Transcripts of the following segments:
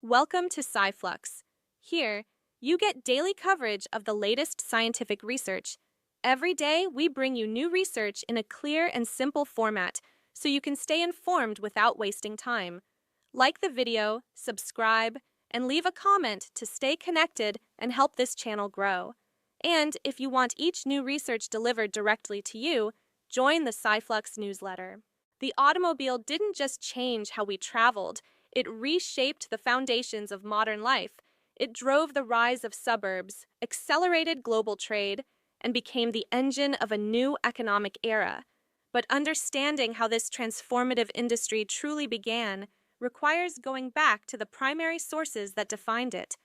Welcome to SciFlux. Here, you get daily coverage of the latest scientific research. Every day, we bring you new research in a clear and simple format so you can stay informed without wasting time. Like the video, subscribe, and leave a comment to stay connected and help this channel grow. And if you want each new research delivered directly to you, join the SciFlux newsletter. The automobile didn't just change how we traveled, it reshaped the foundations of modern life. It drove the rise of suburbs, accelerated global trade, and became the engine of a new economic era. But understanding how this transformative industry truly began requires going back to the primary sources that defined it.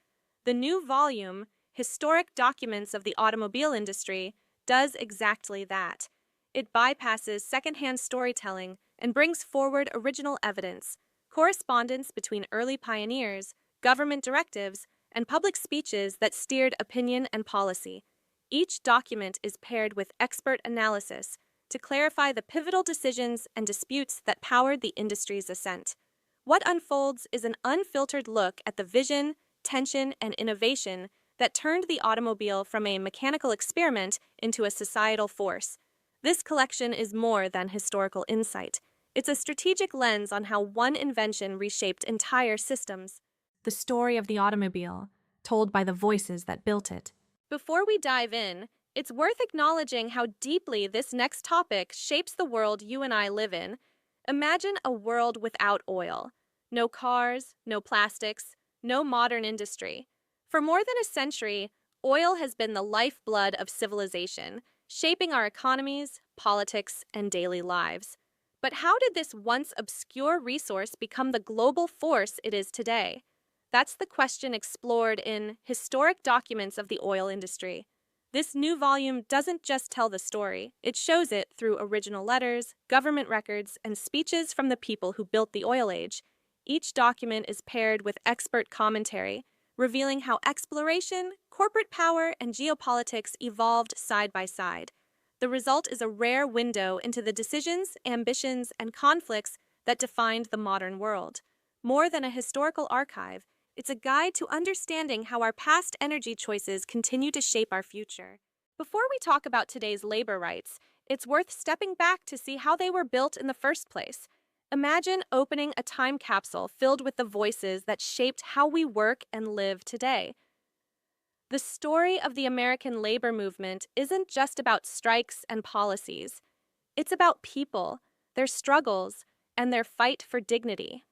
The new volume, Historic Documents of the Automobile Industry, does exactly that. It bypasses secondhand storytelling and brings forward original evidence, correspondence between early pioneers, government directives, and public speeches that steered opinion and policy. Each document is paired with expert analysis to clarify the pivotal decisions and disputes that powered the industry's ascent. What unfolds is an unfiltered look at the vision, tension, and innovation that turned the automobile from a mechanical experiment into a societal force. This collection is more than historical insight. It's a strategic lens on how one invention reshaped entire systems. The story of the automobile, told by the voices that built it. Before we dive in, it's worth acknowledging how deeply this next topic shapes the world you and I live in. Imagine a world without oil. No cars, no plastics, no modern industry. For more than a century, oil has been the lifeblood of civilization, shaping our economies, politics, and daily lives. But how did this once obscure resource become the global force it is today? That's the question explored in Historic Documents of the Oil Industry. This new volume doesn't just tell the story, it shows it through original letters, government records, and speeches from the people who built the oil age. Each document is paired with expert commentary, revealing how exploration, corporate power, and geopolitics evolved side by side. The result is a rare window into the decisions, ambitions, and conflicts that defined the modern world. More than a historical archive, it's a guide to understanding how our past energy choices continue to shape our future. Before we talk about today's labor rights, it's worth stepping back to see how they were built in the first place. Imagine opening a time capsule filled with the voices that shaped how we work and live today. The story of the American labor movement isn't just about strikes and policies. It's about people, their struggles, and their fight for dignity.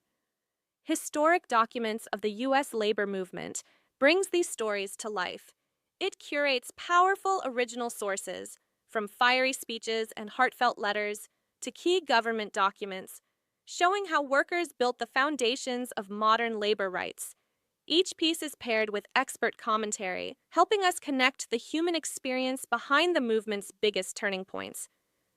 Historic Documents of the U.S. labor movement brings these stories to life. It curates powerful original sources, from fiery speeches and heartfelt letters to key government documents, showing how workers built the foundations of modern labor rights. Each piece is paired with expert commentary, helping us connect the human experience behind the movement's biggest turning points.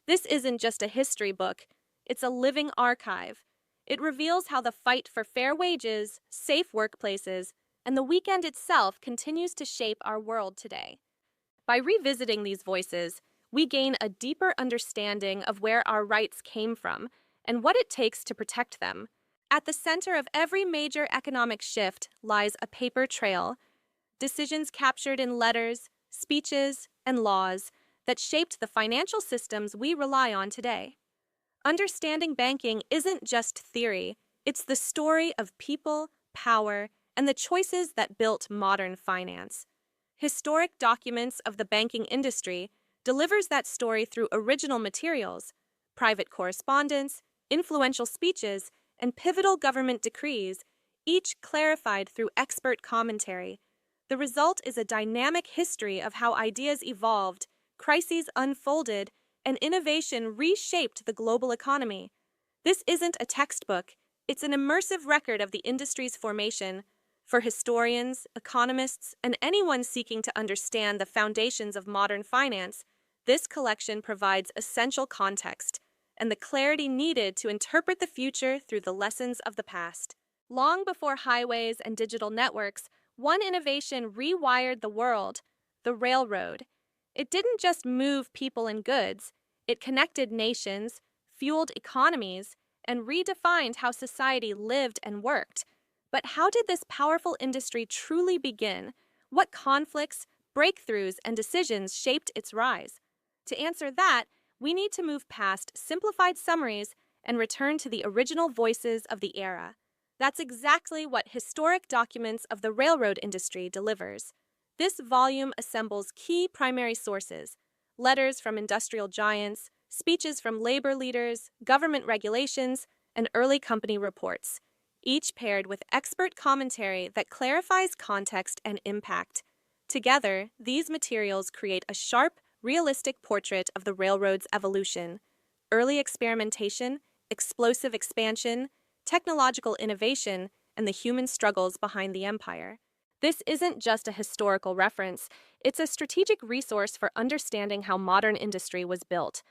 This isn't just a history book, it's a living archive. It reveals how the fight for fair wages, safe workplaces, and the weekend itself continues to shape our world today. By revisiting these voices, we gain a deeper understanding of where our rights came from and what it takes to protect them. At the center of every major economic shift lies a paper trail, decisions captured in letters, speeches, and laws that shaped the financial systems we rely on today. Understanding banking isn't just theory, it's the story of people, power, and the choices that built modern finance. Historic Documents of the Banking Industry delivers that story through original materials, private correspondence, influential speeches, and pivotal government decrees, each clarified through expert commentary. The result is a dynamic history of how ideas evolved, crises unfolded, and innovation reshaped the global economy. This isn't a textbook, it's an immersive record of the industry's formation. For historians, economists, and anyone seeking to understand the foundations of modern finance, this collection provides essential context and the clarity needed to interpret the future through the lessons of the past. Long before highways and digital networks, one innovation rewired the world: the railroad. It didn't just move people and goods, it connected nations, fueled economies, and redefined how society lived and worked. But how did this powerful industry truly begin? What conflicts, breakthroughs, and decisions shaped its rise? To answer that, we need to move past simplified summaries and return to the original voices of the era. That's exactly what Historic Documents of the Railroad Industry delivers. This volume assembles key primary sources: letters from industrial giants, speeches from labor leaders, government regulations, and early company reports, each paired with expert commentary that clarifies context and impact. Together, these materials create a sharp, realistic portrait of the railroad's evolution: early experimentation, explosive expansion, technological innovation, and the human struggles behind the empire. This isn't just a historical reference, it's a strategic resource for understanding how modern industry was built.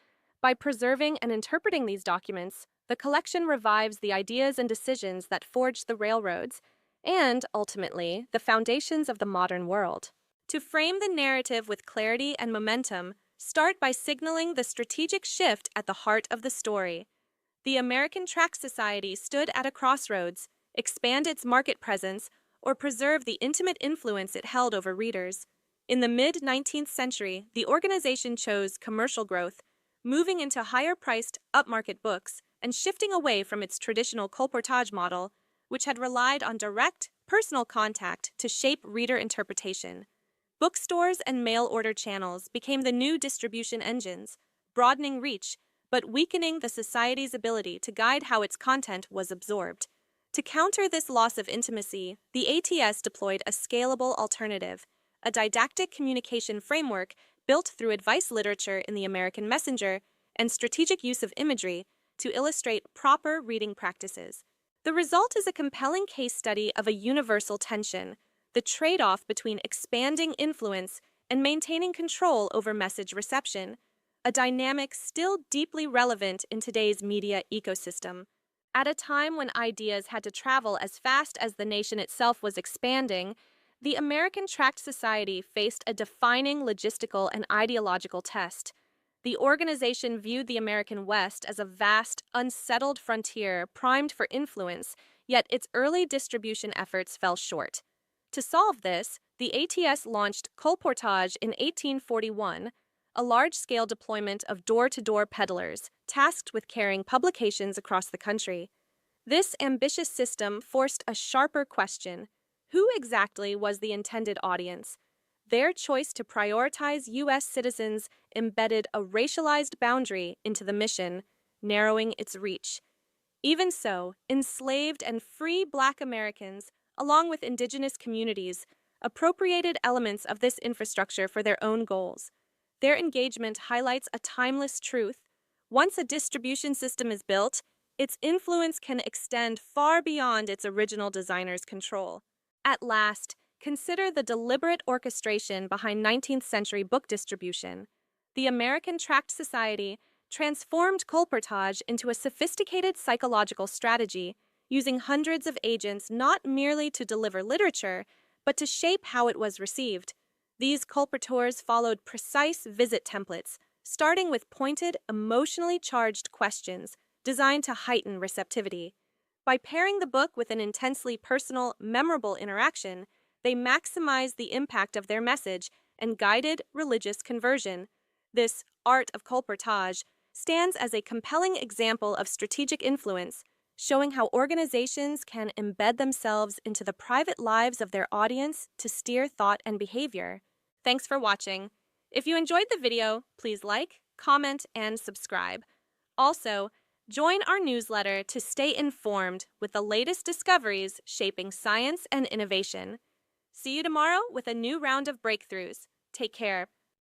By preserving and interpreting these documents, the collection revives the ideas and decisions that forged the railroads and, ultimately, the foundations of the modern world. To frame the narrative with clarity and momentum, start by signaling the strategic shift at the heart of the story. The American Tract Society stood at a crossroads: expand its market presence or preserve the intimate influence it held over readers. In the mid-19th century, the organization chose commercial growth, moving into higher-priced, upmarket books and shifting away from its traditional colportage model, which had relied on direct, personal contact to shape reader interpretation. Bookstores and mail-order channels became the new distribution engines, broadening reach but weakening the society's ability to guide how its content was absorbed. To counter this loss of intimacy, the ATS deployed a scalable alternative: a didactic communication framework built through advice literature in the American Messenger and strategic use of imagery to illustrate proper reading practices. The result is a compelling case study of a universal tension: the trade-off between expanding influence and maintaining control over message reception, a dynamic still deeply relevant in today's media ecosystem. At a time when ideas had to travel as fast as the nation itself was expanding, the American Tract Society faced a defining logistical and ideological test. The organization viewed the American West as a vast, unsettled frontier primed for influence, yet its early distribution efforts fell short. To solve this, the ATS launched Colportage in 1841, a large-scale deployment of door-to-door peddlers tasked with carrying publications across the country. This ambitious system forced a sharper question: who exactly was the intended audience? Their choice to prioritize U.S. citizens embedded a racialized boundary into the mission, narrowing its reach. Even so, enslaved and free Black Americans, along with indigenous communities, appropriated elements of this infrastructure for their own goals. Their engagement highlights a timeless truth: once a distribution system is built, its influence can extend far beyond its original designer's control. At last, consider the deliberate orchestration behind 19th-century book distribution. The American Tract Society transformed colportage into a sophisticated psychological strategy, using hundreds of agents not merely to deliver literature, but to shape how it was received. These colporteurs followed precise visit templates, starting with pointed, emotionally charged questions designed to heighten receptivity. By pairing the book with an intensely personal, memorable interaction, they maximized the impact of their message and guided religious conversion. This art of colportage stands as a compelling example of strategic influence, showing how organizations can embed themselves into the private lives of their audience to steer thought and behavior. Thanks for watching. If you enjoyed the video, please like, comment, and subscribe. Also, join our newsletter to stay informed with the latest discoveries shaping science and innovation. See you tomorrow with a new round of breakthroughs. Take care.